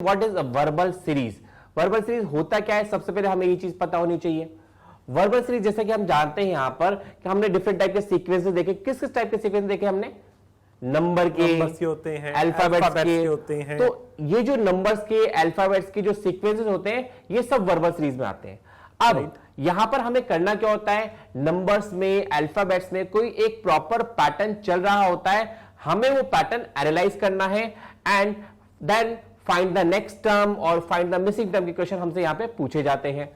What is a verbal series? Verbal series होता क्या है, सबसे पहले हमें ये चीज पता होनी चाहिए। वर्बल सीरीज जैसे कि हम जानते हैं यहां पर कि हमने डिफरेंट टाइप के सीक्वेंसेस देखे। किस किस टाइप के सीक्वेंस देखे हमने? नंबर के होते हैं, अल्फाबेट्स के होते हैं। तो ये जो नंबर्स के अल्फाबेट्स के जो सीक्वेंसेस होते हैं ये सब वर्बल सीरीज में आते हैं। अब यहां पर हमें करना क्या होता है, नंबर्स में अल्फाबेट्स में कोई एक प्रॉपर पैटर्न चल रहा होता है, हमें वो पैटर्न एनालाइज करना है and then find the next term और फाइंड द मिसिंग टर्म के क्वेश्चन हमसे यहां पे पूछे जाते हैं।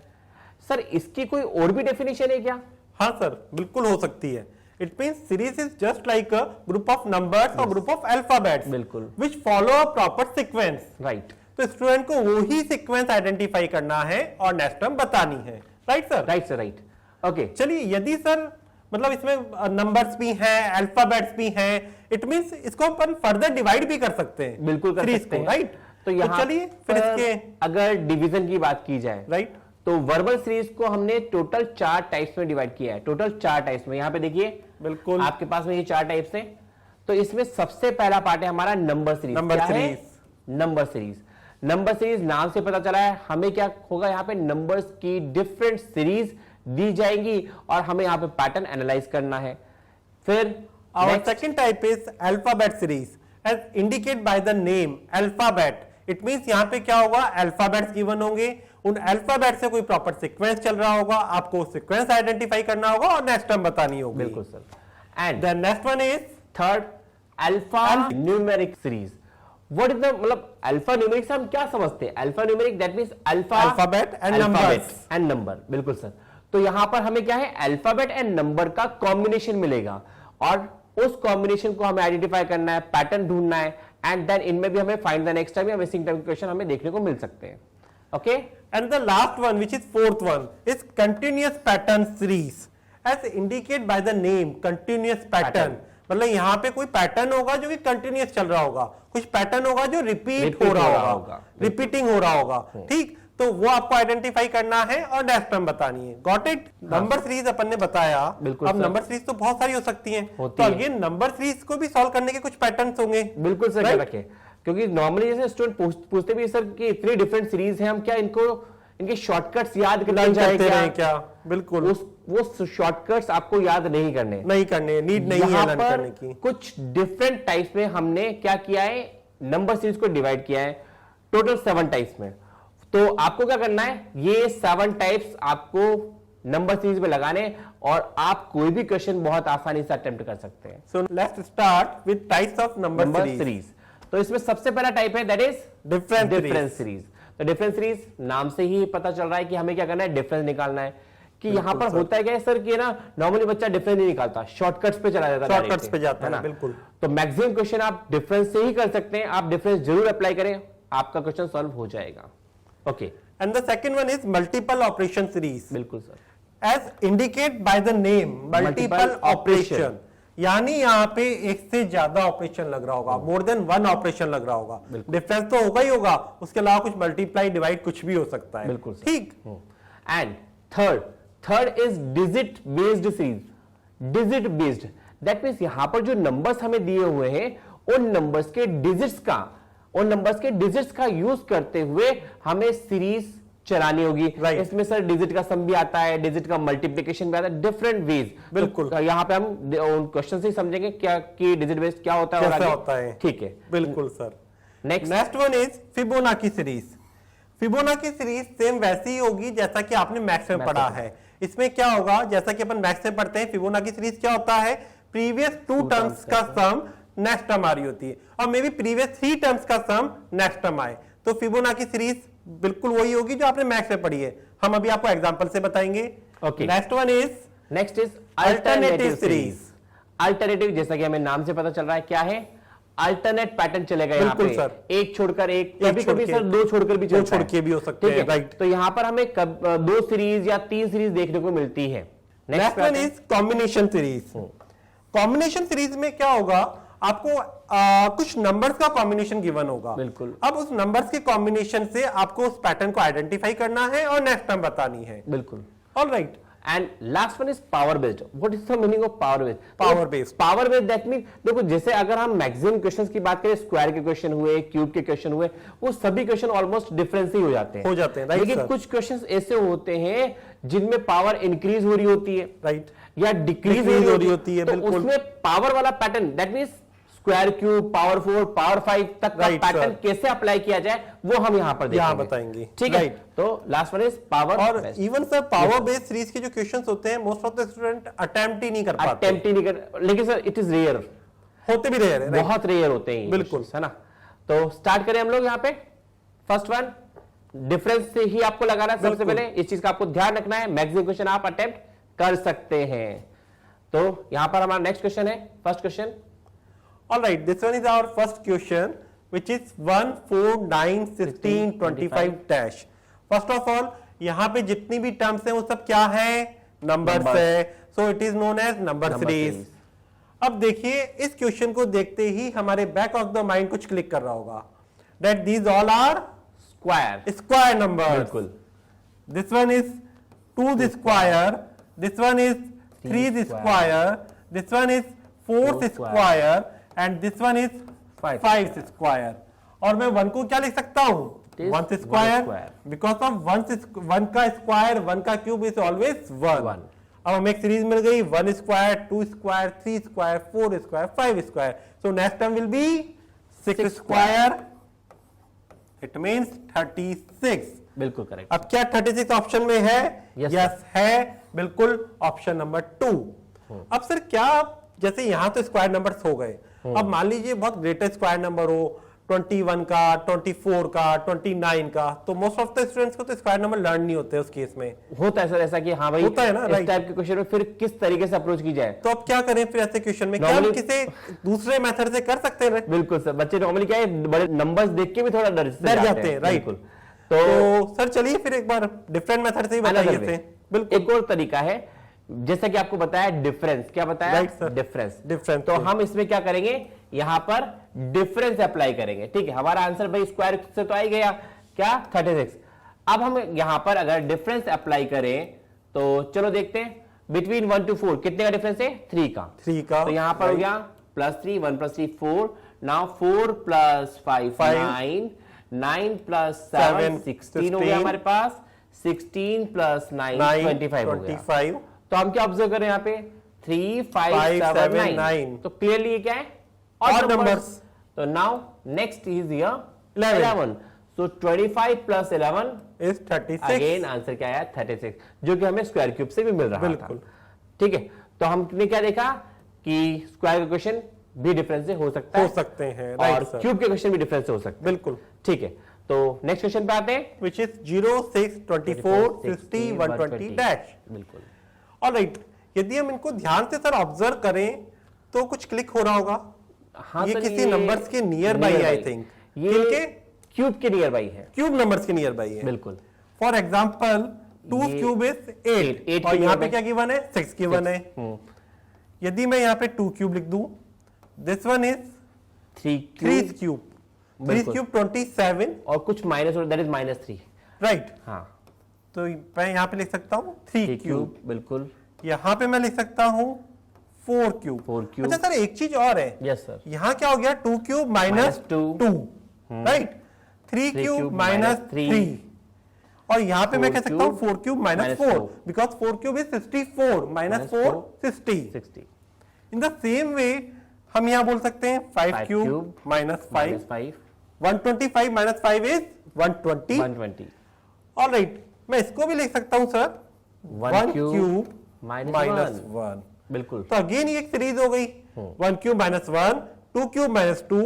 सर इसकी कोई और भी डेफिनेशन है क्या? हाँ सर, बिल्कुल हो सकती है। It means series is just like a group of numbers or group of alphabets, बिल्कुल, which follow a proper sequence. Right. तो स्टूडेंट को वो ही सीक्वेंस आइडेंटिफाई करना है और नेक्स्ट टर्म बतानी है। Right sir? Right sir, right. Okay, चलिए यदि सर मतलब इसमें नंबर्स भी हैं, अल्फाबेट्स भी हैं, इट मींस इसको अपन फर्दर डिवाइड भी कर सकते हैं। बिल्कुल कर सकते हैं, राइट? तो यहाँ चलिए फिर इसके अगर डिवीजन की बात की जाए, राइट, तो वर्बल सीरीज को हमने टोटल 4 टाइप्स में डिवाइड किया है। टोटल 4 टाइप्स में, यहां पे देखिए बिल्कुल आपके पास में ये 4 टाइप्स हैं। तो इसमें सबसे पहला पार्ट है हमारा number series. Number series, number series. Number series नाम से पता चला है हमें क्या होगा, यहाँ पे नंबर्स की डिफरेंट सीरीज दी जाएंगी और हमें यहाँ पे पैटर्न एनालाइज करना है। फिर our second type is alphabet series as indicate by the name alphabet. It means यहाँ पे क्या होगा, अल्फाबेट्स गिवन होंगे, उन अल्फाबेट से कोई प्रॉपर सीक्वेंस चल रहा होगा, आपको सीक्वेंस आइडेंटिफाई करना होगा और नेक्स्ट टर्म बतानी होगी। बिल्कुल sir. And the next one is third alpha numeric series. What is the मतलब अल्फा न्यूमेरिक से हम क्या समझते हैं? Alpha numeric that means alpha alphabet and numbers and number. बिल्कुल सर। तो यहां पर हमें क्या है, अल्फाबेट एंड नंबर का कॉम्बिनेशन मिलेगा और उस कॉम्बिनेशन को हमें आइडेंटिफाई करना है, पैटर्न ढूंढना है एंड देन इनमें भी हमें फाइंड द नेक्स्ट टाइम या मिसिंग टाइम क्वेश्चन हमें देखने को मिल सकते हैं। Okay, and the last one which is fourth one is continuous pattern series as indicate by the name continuous pattern. मतलब यहाँ पे कोई पैटर्न होगा जो कि कंटिन्यूअस चल रहा होगा, कुछ पैटर्न होगा जो रिपीट हो रहा होगा, रिपीटिंग हो रहा होगा। ठीक, तो वो आपको आइडेंटिफाई करना है और नेक्स्ट टर्म बतानी है। Got it? नंबर सीरीज अपन ने बताया। अब नंबर सीरीज तो बहुत सारी हो सकती हैं, तो अगेन नंबर सीरीज को भी सॉल्व करने के कुछ पैटर्न्स होंगे। बिल्कुल सर, रखे, क्योंकि नॉर्मली जैसे स्टूडेंट पूछते भी सर कि इतनी डिफरेंट सीरीज है, हम क्या इनके शॉर्टकट्स याद करते हैं क्या? बिल्कुल, वो शॉर्टकट्स आपको याद नहीं करने, नीड नहीं है लर्न करने की। कुछ डिफरेंट टाइप्स में हमने क्या किया है, नंबर सीरीज को डिवाइड किया है टोटल 7 टाइप्स में। तो आपको क्या करना है, ये 7 टाइप्स आपको नंबर सीरीज में लगाने और आप कोई भी क्वेश्चन बहुत आसानी से अटेम्प्ट कर सकते हैं। So let's start with types of number series. तो इसमें सबसे पहला टाइप है दैट इज डिफरेंस सीरीज। तो डिफरेंस सीरीज नाम से ही पता चल रहा है कि हमें क्या करना है, डिफरेंस निकालना है। कि यहां पर होता है क्या है सर कि ना नॉर्मली बच्चा डिफरेंस नहीं निकालता, शॉर्टकट्स पे चला जाता है, शॉर्टकट्स पे जाता है ना। बिल्कुल, तो मैक्सिमम क्वेश्चन आप डिफरेंस से ही कर सकते हैं। आप डिफरेंस जरूर अप्लाई करें, आपका क्वेश्चन सॉल्व हो जाएगा। Okay, and the second one is multiple operation series. बिल्कुल sir, as indicate by the name multiple operation, यानी यहाँ पे एक से ज्यादा ऑपरेशन लग रहा होगा, मोर देन 1 ऑपरेशन लग रहा होगा। डिफरेंस तो होगा ही होगा, उसके अलावा कुछ मल्टीप्लाई डिवाइड कुछ भी हो सकता है। बिल्कुल ठीक। And third is digit based series. Digit based that means यहां पर जो नंबर्स हमें दिए हुए हैं उन नंबर्स के डिजिट्स का यूज करते हुए हमें सीरीज चलानी होगी। इसमें सर डिजिट का सम भी आता है, डिजिट का मल्टीप्लिकेशन भी आता है, डिफरेंट वेज। बिल्कुल, तो यहाँ पे हम क्वेश्चन से समझेंगे क्या कि डिजिट बेस्ड क्या होता है और कैसे होता है। ठीक है, बिल्कुल sir. Next one is Fibonacci series. Fibonacci series same वैसी ही होगी जैसा कि आपने मैथ्स में पढ़ा है। इसमें क्या होगा, जैसा कि अपन मैथ्स में पढ़ते हैं, फिबोनाची सीरीज क्या होता है, प्रीवियस 2 टर्म्स का सम नेक्स्ट टर्म आ रही होती है और मे बी प्रीवियस 3 टर्म्स का सम नेक्स्ट टर्म आए। तो फिबोनाची सीरीज बिल्कुल वही होगी जो आपने मैथ्स में पढ़ी है। हम अभी आपको एग्जांपल से बताएंगे। Next is alternative series. Alternative जैसा कि हमें नाम से पता चल रहा है क्या है, अल्टरनेट पैटर्न चलेगा यहाँ पे, सर एक छोड़कर एक, कभी सर 2 छोड़कर भी चलता है, 2 छोड़ के भी हो सकते हैं। राइट, तो यहाँ पर हमें 2 सीरीज या 3 सीरीज देखने को मिलती है। Next one is combination series. Combination series में क्या होगा, आपको कुछ नंबर्स का कॉम्बिनेशन गिवन होगा। बिल्कुल, अब उस नंबर्स के कॉम्बिनेशन से आपको उस पैटर्न को आइडेंटिफाई करना है और नेक्स्ट टर्म बतानी है। बिल्कुल, alright. And last one is power based. What is the meaning of power based? Power based, power based that mean देखो, जैसे अगर हम मैक्सिमम क्वेश्चंस की बात करें, स्क्वायर के क्वेश्चन हुए, क्यूब के क्वेश्चन हुए, वो सभी क्वेश्चन ऑलमोस्ट डिफरेंस ही हो जाते हैं, राइट। लेकिन कुछ क्वेश्चंस ऐसे होते हैं जिनमें पावर इंक्रीज हो रही होती है, राइट, या डिक्रीज हो रही होती है, तो उसमें पावर वाला pattern that means square cube, power 4, power 5 तक का पैटर्न कैसे अप्लाई किया जाए वो हम यहां पर बताएंगे, ठीक है। तो लास्ट वन इज पावर। और even sir power based series के जो क्वेश्चंस होते हैं most of the student attempt ही नहीं कर पाते, लेकिन सर इट इज रेयर, होते भी रेयर है, बहुत रेयर होते हैं, बिल्कुल, है ना। तो स्टार्ट करें हम लोग यहाँ पे। फर्स्ट वन डिफरेंस से ही आपको लगाना है सबसे पहले, इस चीज का आपको ध्यान रखना है, मैक्सिमम क्वेश्चन आप अटेम्प्ट कर सकते हैं। तो यहां पर हमारा नेक्स्ट क्वेश्चन है, first question. All right, this one is our first question, which is 1, 4, 9, 16, 25 dash. First of all, यहाँ पे जितनी भी टर्म्स हैं वो सब क्या है? नंबर्स है, so it is known as number series. अब देखिए इस क्वेश्चन को देखते ही हमारे बैक ऑफ द माइंड कुछ क्लिक कर रहा होगा, that these all are square numbers. बिल्कुल। This one is 2 the square, this one is 3 the square, this one is 4 the square, and this one is 5 square. और मैं 1 को क्या लिख सकता हूं? 1 square, because of 1 का स्क्वायर, 1 का क्यूब is always 1. अब हमें एक सीरीज मिल गई, 1 square, 2 square, 3 square, 4 square, 5 square. So next term will be 6 square. It means 36. बिल्कुल करेक्ट। अब क्या 36 ऑप्शन में है? यस है, बिल्कुल ऑप्शन नंबर 2। अब सर क्या, जैसे यहां तो स्क्वायर नंबर्स हो गए, अब मान लीजिए बहुत ग्रेटेस्ट स्क्वायर नंबर हो 21 का, 24 का, 29 का, तो मोस्ट ऑफ द स्टूडेंट्स को तो स्क्वायर नंबर लर्न नहीं होते उस केस में। होता है सर ऐसा कि हाँ भाई होता है ना, इस टाइप के क्वेश्चन में फिर किस तरीके से अप्रोच की जाए। तो अब क्या करें फिर ऐसे क्वेश्चन में? क्या हम किसी दूसरे मेथड से कर सकते हैं? बिल्कुल सर, बच्चे नॉर्मली क्या है, बड़े नंबर्स देख के भी थोड़ा डर जाते हैं, राइट। तो सर चलिए फिर एक बार डिफरेंट मेथड से ही बताइए। बिल्कुल, एक और तरीका है, जैसा कि आपको बताया डिफरेंस, क्या बताया? डिफरेंस। तो हम इसमें क्या करेंगे, यहां पर डिफरेंस अप्लाई करेंगे, ठीक है। हमारा आंसर भाई स्क्वायर से तो आ ही गया, क्या? 36। अब हम यहां पर अगर डिफरेंस अप्लाई करें तो चलो देखते हैं, बिटवीन 1 to 4 कितने का डिफरेंस है? 3 का। तो यहां पर हो गया +3, 1 + 3 4, नाउ 4 + 5 9, 9 + 7 16 हो गया हमारे पास, 16 + 9 25 हो गया। तो हम क्या ऑब्जर्व करें यहाँ पे? 3 5 7 9। तो क्लियरली ये क्या है? Odd numbers. तो now next is here 11। So 25 + 11 is 36। Again answer क्या आया? 36, जो कि हमें स्क्वायर क्यूब से भी मिल रहा था। ठीक है, तो हमने क्या देखा कि स्क्वायर का क्वेश्चन भी डिफरेंस से हो सकते हैं, और क्यूब के क्वेश्चन भी डिफरेंस से हो सकते हैं। बिल्कुल, ठीक है। तो नेक्स्ट क्वेश्चन पे आते हैं, विच इज 0 6 24 60 120 डैश। बिल्कुल। ऑलराइट, यदि हम इनको ध्यान से सर ऑब्जर्व करें तो कुछ क्लिक हो रहा होगा। हाँ, ये किसी नंबर्स के नियर बाई है, आई थिंक ये क्यूब के नियर बाई है, क्यूब नंबर्स के नियर बाई है। बिल्कुल। फॉर एग्जांपल 2 क्यूब इज 8 और यहाँ पे क्या गिवन है? 6 गिवन है। यदि मैं यहाँ पे 2 क्यूब लिख दूं, this one is 3 cube, 3 cube 27 और कुछ माइनस हो, दैट इज -3, राइट। हाँ, तो मैं यहाँ पे लिख सकता हूँ 3 क्यूब, बिल्कुल। यहाँ पे मैं लिख सकता हूँ 4 क्यूब। अच्छा सर एक चीज और है, यस सर, यहाँ क्या हो गया? 2 क्यूब -2, राइट। 3 क्यूब -3 और यहाँ पे मैं कह सकता हूँ 4 cube -4, because 4 cube is 64, -4 60। In the same way हम यहाँ बोल सकते हैं 5 क्यूब -5, 125 -5 इज 120। ऑलराइट, मैं इसको भी लिख सकता हूं सर 1 क्यूब -1, बिल्कुल। तो अगेन ये एक सीरीज हो गई, 1 cube -1, 2 cube -2,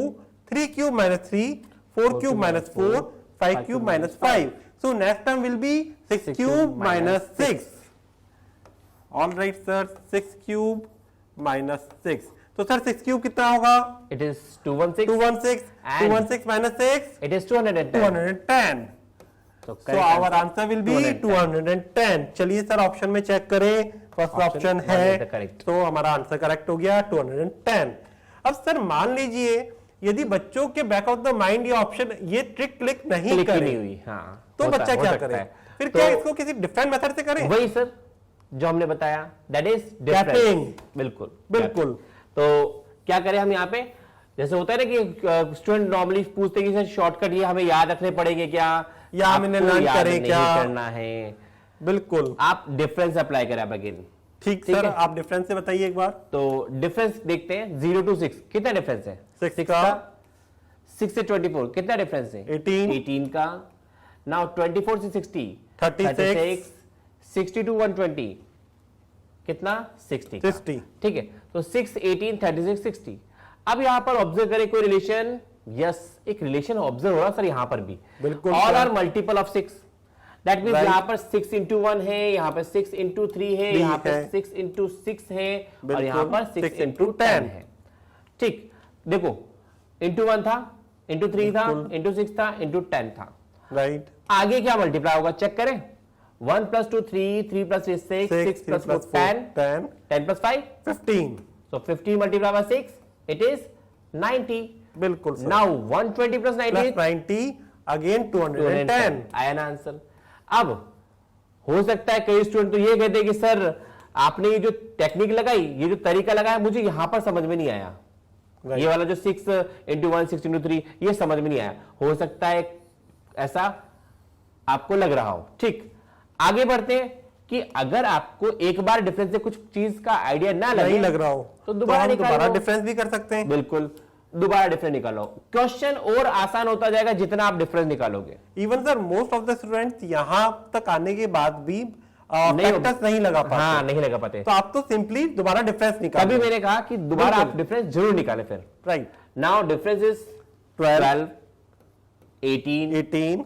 3 cube -3, 4 cube -4, 5 cube -5। So next term will be 6 cube -6। Alright sir, 6 cube -6। तो सर 6 क्यूब कितना होगा? It is 216 -6, it is 210। So our answer will be 210। चलिए सर ऑप्शन में चेक करें, फर्स्ट ऑप्शन है, तो हमारा आंसर करेक्ट हो गया 210। अब सर मान लीजिए यदि बच्चों के बैक ऑफ द माइंड ये ऑप्शन, ये ट्रिक क्लिक नहीं हुई, हाँ, तो बच्चा क्या करे? फिर क्या इसको किसी डिफरेंट मेथड से करें? वही सर, जो हमने बताया, दैट इज Gapping. बिल्कुल बिल्कुल। तो क्या करें हम यहाँ पे, जैसे होता है ना कि स्टूडेंट नॉर्मली पूछते हैं कि सर शॉर्टकट ये हमें याद रखने पड़ेंगे क्या, या हम इन्हें लर्न याद करें नहीं क्या? करना है, बिल्कुल आप डिफरेंस अप्लाई करें अगेन। ठीक ठीक सर, है। आप डिफरेंस से बताइए एक बार। तो डिफरेंस देखते हैं, 0 to 6 कितना डिफरेंस है? 6 का 6 से 24 कितना डिफरेंस है? 18 का। नाउ 24 से 60 36 60 to 120 कितना? 60 का। 60 ठीक है, तो 6 18 36 60। अब यहां पर ऑब्जर्व करें कोई रिलेशन, यस एक रिलेशन ऑब्जर्व हो रहा सर यहां पर भी, बिल्कुल all sir. Are multiple of 6, that means Right. यहां पर 6 into 1 है, यहां पर 6 into 3 है, 3 यहां पर है। 6 into 6 है, और बिल्कुल, यहां पर 6 6 into into 10 10 है। ठीक, देखो into 1 था, into 3 था, बिल्कुल। into 6 था, into 10 था। राइट, आगे क्या मल्टीप्लाई होगा चेक करें, 1 plus 2 3, 3 plus 3 6, 6 plus 4 10, 10 10 plus 5, 15 so 50 multiplied by 6, it is 90. बिल्कुल sir. Now 120 plus 90 plus is 90 again 210। 210. आया ना आंसर। अब हो सकता है कई स्टूडेंट तो ये कहते हैं कि सर आपने ये जो टेक्निक लगाई, ये जो तरीका लगाया, मुझे यहां पर समझ में नहीं आया, Right. ये वाला जो 6 into 1 6 into 3 ये समझ में नहीं आया। हो सकता है ऐसा आपको लग रहा हो। ठीक, आगे बढ़ते हैं कि अगर आपको एक बार डिफरेंस से कुछ चीज का आइडिया ना लगे, नहीं लग रहा हो तो दोबारा हम निकाल दोबारा लो। डिफरेंस भी कर सकते हैं। बिल्कुल, दोबारा डिफरेंस निकालो, क्वेश्चन और आसान होता जाएगा जितना आप डिफरेंस निकालोगे। Even sir most of the students यहाँ तक आने के बाद भी नहीं फैक्टर्स नहीं लगा पाते। हाँ, नहीं लगा पाते। तो आप तो सिंपली दोबारा डिफरेंस निकाल तभी मैंने कहा कि दोबारा आप बिल्कुल। डिफरेंस जरूर निकालें फिर। Right, now difference is 12 18 18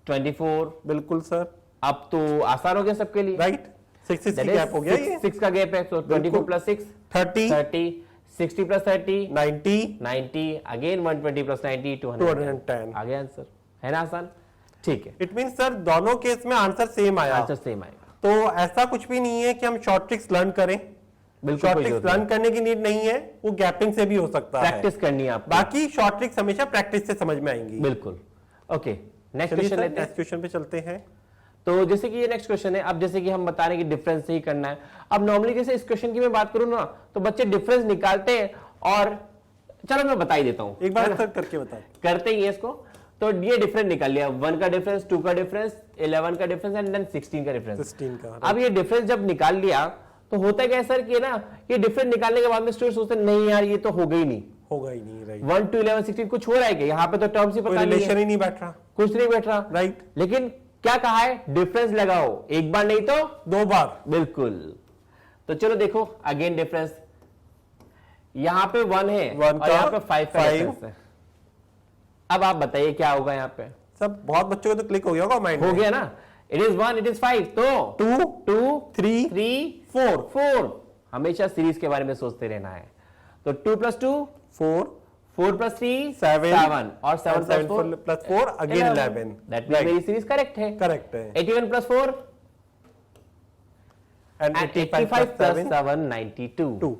24। बिल्कुल सर। अब तो आसान हो गया सबके लिए, राइट, 6 गैप हो गया ये। 6 का गैप है, तो 24 प्लस 6 30 30, 60 प्लस 30 90 90, अगेन 120 प्लस 90 210। आ गया आंसर, है ना आसान? ठीक है, इट मीन सर दोनों केस में आंसर सेम आया। आंसर सेम आएगा। तो ऐसा कुछ भी नहीं है कि हम शॉर्ट ट्रिक्स लर्न करें। बिल्कुल शॉर्ट कोई ट्रिक्स जरूरत लर्न करने की नीड नहीं है, वो गैपिंग से भी हो सकता है। प्रैक्टिस करनी है आपको। बाकी शॉर्ट ट्रिक्स हमेशा प्रैक्टिस से समझ में आएंगी। बिल्कुल। ओके, नेक्स्ट चलिए क्वेश्चन सर लेते हैं। नेक्स्ट क्वेश्चन पे चलते हैं। तो जैसे कि ये नेक्स्ट क्वेश्चन है, अब जैसे कि हम बता रहे हैं कि डिफरेंस ही करना है। अब नॉर्मली जैसे इस क्वेश्चन की मैं बात करूं ना, तो बच्चे डिफरेंस निकालते हैं, और चलो मैं बता ही देता हूं, एक बार सर करके बताओ। करते ही है इसको। तो ये डिफरेंस निकाल लिया, 1 का डिफरेंस, 2 का डिफरेंस, 11 का डिफरेंस एंड देन 16 का डिफरेंस। 16 का, अब ये डिफरेंस जब निकाल लिया तो होता क्या है सर कि ना, ये डिफरेंस निकालने के बाद में स्टूडेंट सोचते हैं नहीं यार ये तो हो गई नहीं, होगा ही नहीं। राइट, 1 to 11 16 कुछ हो रहा है क्या, यहाँ पे तो टर्म्स ही कोई पता नहीं रिलेशन है, ही नहीं बैठ रहा। कुछ नहीं बैठ रहा। राइट, लेकिन क्या कहा है, डिफरेंस लगाओ, एक बार नहीं तो 2 बार। बिल्कुल। तो चलो देखो अगेन डिफरेंस, यहां पे 1 है 1 और यहां पे का 5 का डिफरेंस है। अब आप बताइए क्या होगा यहाँ पे, सब बहुत बच्चों को तो क्लिक हो गया होगा माइंड हो में। गया ना, इट इज 1 इट इज 5, तो 2 2 3 3 4 4, हमेशा सीरीज के बारे में सोचते रहना है। तो 2 plus 2 4 4 plus 3 7 और 7 plus 4 plus 4 again 11। That means मेरी सीरीज करेक्ट है। करेक्ट है। 81 plus 4 एंड and 85 plus 7 92। 2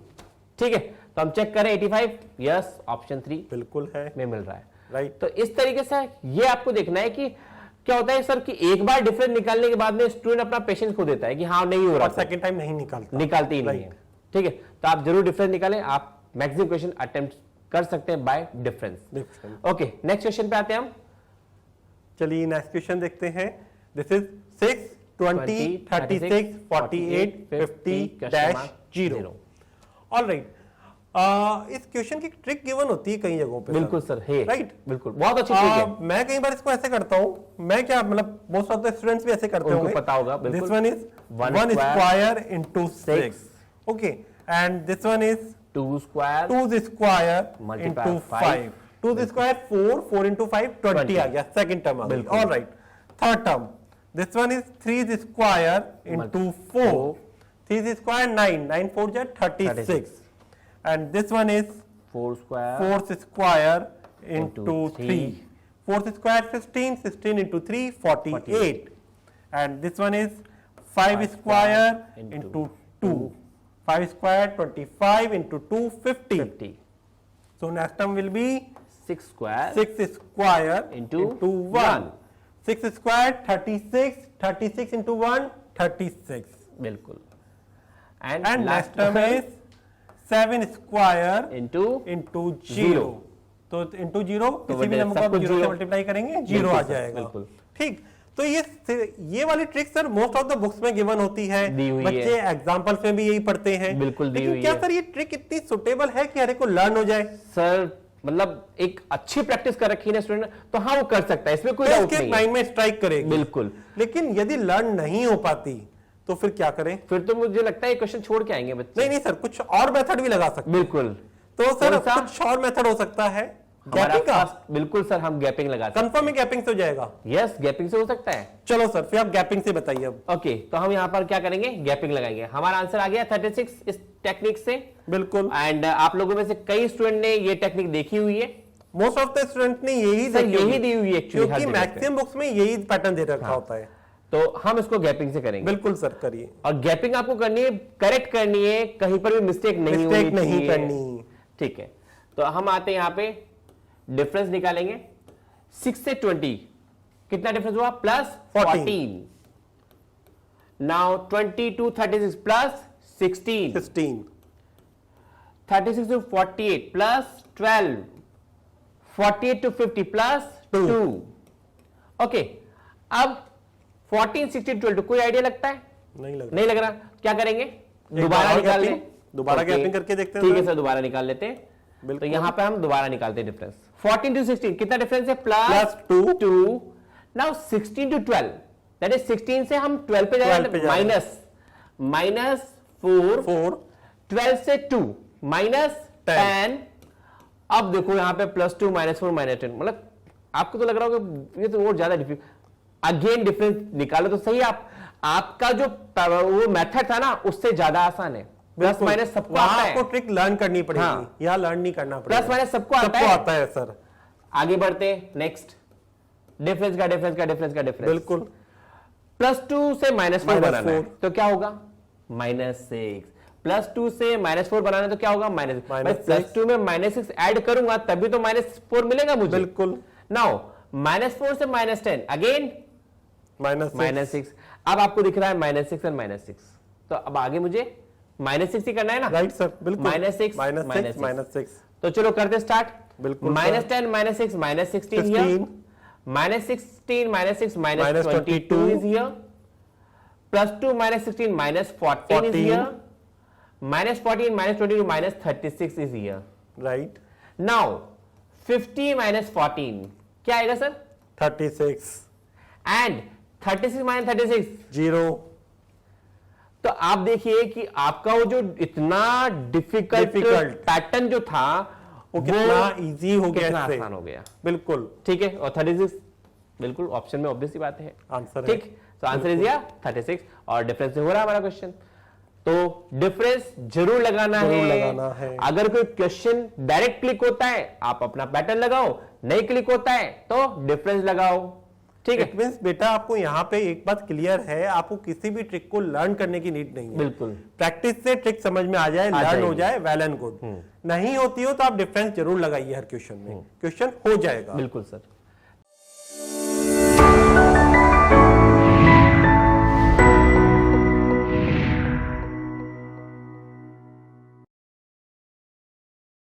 ठीक है, तो हम चेक करें 85, यस ऑप्शन 3 बिल्कुल है। में मिल रहा है। राइट, तो इस तरीके से ये आपको देखना है कि क्या होता है सर कि एक बार डिफरेंस निकालने के बाद में स्टूडेंट अपना पेशेंस खो देता है कि हाँ नहीं हो रहा, और सेकंड टाइम नहीं निकालता, निकालते ही नहीं है। ठीक है, तो आप जरूर डिफरेंस निकालें, आप मैक्सिमम क्वेश्चन अटेम्प्ट कर सकते हैं bye difference. Different. Okay, next question पे आते हैं हम। चलिए नेक्स्ट क्वेश्चन देखते हैं। This is 6 20 36 48 50-0। ऑलराइट, इस क्वेश्चन की ट्रिक गिवन होती है कई जगहों पे। बिल्कुल सर, है राइट, बिल्कुल, बहुत अच्छी ट्रिक है। मैं कई बार इसको ऐसे करता हूं, मैं क्या मतलब मोस्ट ऑफ द स्टूडेंट्स भी ऐसे करते उनको होंगे। पता होगा, बिल्कुल। This one is 1 square into 6, okay, and this one is 2 square 2 square Multiply into 5 5, 2 square 4, 4 into 5 20 आ गया, सेकंड टर्म आ गया। Alright, third term this one is 3 square into 4, 3 square 9, 9 4 जा 36, and this one is 4 square 4 square into Into 3, 4 square 16, 16 into 3 48, and this one is 5 square into 2, 5 square 25 into 2 50. So next term will be 6 square 6 square Into 1, 6 square 36, 36 into 1 36, बिल्कुल, and next term is 7 square into into 0। तो into 0 किसी भी number को आप 0 से multiply करेंगे 0 आ जाएगा। बिल्कुल ठीक। तो ये वाली trick sir most of the books में गिवन होती है, दी हुई बच्चे एग्जांपल्स में भी यही पढ़ते हैं। बिल्कुल दी लेकिन हुई क्या है। सर ये ट्रिक इतनी सुटेबल है कि हर एक को लर्न हो जाए? सर मतलब एक अच्छी प्रैक्टिस कर रखी है स्टूडेंट तो हाँ वो कर सकता है, इसमें कोई डाउट नहीं है। माइंड में स्ट्राइक करेगी बिल्कुल। लेकिन यदि लर्न नहीं हो पाती तो फिर क्या करें? फिर तो मुझे लगता है क्वेश्चन छोड़ के आएंगे बच्चे। नहीं सर, कुछ और मेथड भी लगा सकते हैं। बिल्कुल। तो सर कौन सा? कुछ और मेथड हो सकता है हमारा गैपिंग का? पास बिल्कुल सर, हम गैपिंग लगा सकते कंफर्म में गैपिंग से हो जाएगा? यस, गैपिंग से हो सकता है। चलो सर फिर आप गैपिंग से बताइए अब। ओके, तो हम यहाँ पर क्या करेंगे, गैपिंग लगाएंगे। हमारा आंसर आ गया 36 इस टेक्निक से। बिल्कुल। एंड आप लोगों में से कई स्टूडेंट ने ये टेक्निक देखी हुई है। मोस्ट ऑफ द स्टूडेंट ने यही सर देखी यही दी हुई है एक्चुअली, क्योंकि मैक्सिमम बुक्स में यही पैटर्न दे रखा होता है। तो हम इसको गैपिंग से करेंगे। बिल्कुल सर करिए। और गैपिंग आपको करनी है, करेक्ट करनी है, कहीं पर भी मिस्टेक नहीं होनी नहीं चाहिए। करनी। ठीक है, तो हम आते हैं यहाँ पे डिफरेंस निकालेंगे। 6 से 20 कितना डिफरेंस हुआ? Plus 14। Now 20 to 36 plus 16। 36 to 48 plus 12। 48 to 50 plus 2। Okay, अब 14, 16, 12 कोई आइडिया लगता है? नहीं लग रहा। क्या करेंगे? दोबारा निकाल लें। दोबारा गैपिंग करके देखते हैं। ठीक है सर, दोबारा निकाल लेते हैं। तो यहां पे हम दोबारा निकालते हैं डिफरेंस। 14 to 16 कितना डिफरेंस है? Plus 2। Now 16 to 12 that is 16 से हम 12 पे जाएंगे, माइनस 4। 12 से 2 माइनस 10। अब देखो यहां पे +2 -4 -10, मतलब आपको तो लग रहा होगा ये तो और ज्यादा डिफिकल्ट। अगेन डिफरेंस निकालो तो सही। आपका जो वो मेथड था ना उससे ज्यादा आसान है। प्लस माइनस सबको आता है। आपको ट्रिक लर्न करनी पड़ेगी। हाँ। यहाँ लर्न नहीं करना पड़ेगा। प्लस माइनस सबको आता है सर। आगे बढ़ते हैं। नेक्स्ट डिफरेंस का डिफरेंस बिल्कुल। +2 से -4 बनाना है तो क्या होगा? -6। +2 से -4 बनाना है तो क्या होगा? +2 में -6 ऐड करूंगा तभी तो -4 मिलेगा मुझे। बिल्कुल। नाउ -4 से -10 अगेन -6। अब आपको दिख रहा है -6 और -6, तो अब आगे मुझे -6 ही करना है ना? राइट सर, बिल्कुल। -6 तो चलो करते स्टार्ट। बिल्कुल। -10 -6 -16 here, -16 -6 -22 is here, +2 -16 -14 is here, -14 -22 -36 is here. Right. Now 50 -14 क्या आएगा सर? 36। एंड 36 -36 0। तो आप देखिए कि आपका वो जो इतना डिफिकल्ट पैटर्न जो था वो कितना इजी हो गया, कितना आसान हो गया। बिल्कुल। ठीक है, और 36 बिल्कुल ऑप्शन में ऑब्वियस सी बात है आंसर। ठीक, तो आंसर इज 36 और डिफरेंस से हो रहा है हमारा क्वेश्चन। तो डिफरेंस जरूर लगाना है। अगर कोई क्वेश्चन डायरेक्ट क्लिक होता है आप अपना पैटर्न लगाओ, नहीं क्लिक होता है तो डिफरेंस लगाओ। ठीक है, इट मींस बेटा आपको यहाँ पे एक बात क्लियर है, आपको किसी भी ट्रिक को लर्न करने की नीड नहीं है। बिल्कुल। प्रैक्टिस से ट्रिक समझ में आ जाए, लर्न हो जाए, वेल एंड गुड। नहीं होती हो तो आप डिफरेंस जरूर लगाइए हर क्वेश्चन में, क्वेश्चन हो जाएगा। बिल्कुल सर।